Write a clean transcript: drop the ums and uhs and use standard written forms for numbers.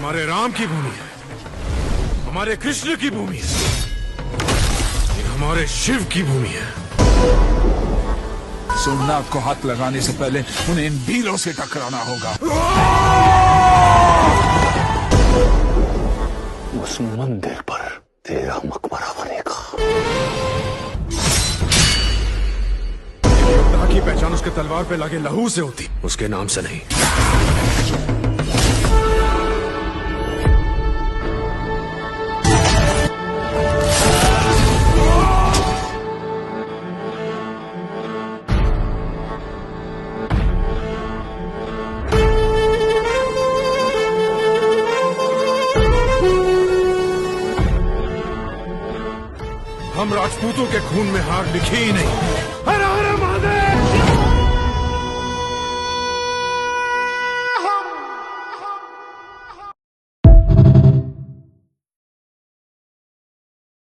हमारे राम की भूमि है, हमारे कृष्ण की भूमि है, ये हमारे शिव की भूमि है। सोमनाथ को हाथ लगाने से पहले उन्हें इन वीरों से टकराना होगा। उस मंदिर पर तेरा मकबरा बनेगा। योद्धा की पहचान उसके तलवार पे लगे लहू से होती, उसके नाम से नहीं। हम राजपूतों के खून में हार लिखी ही नहीं,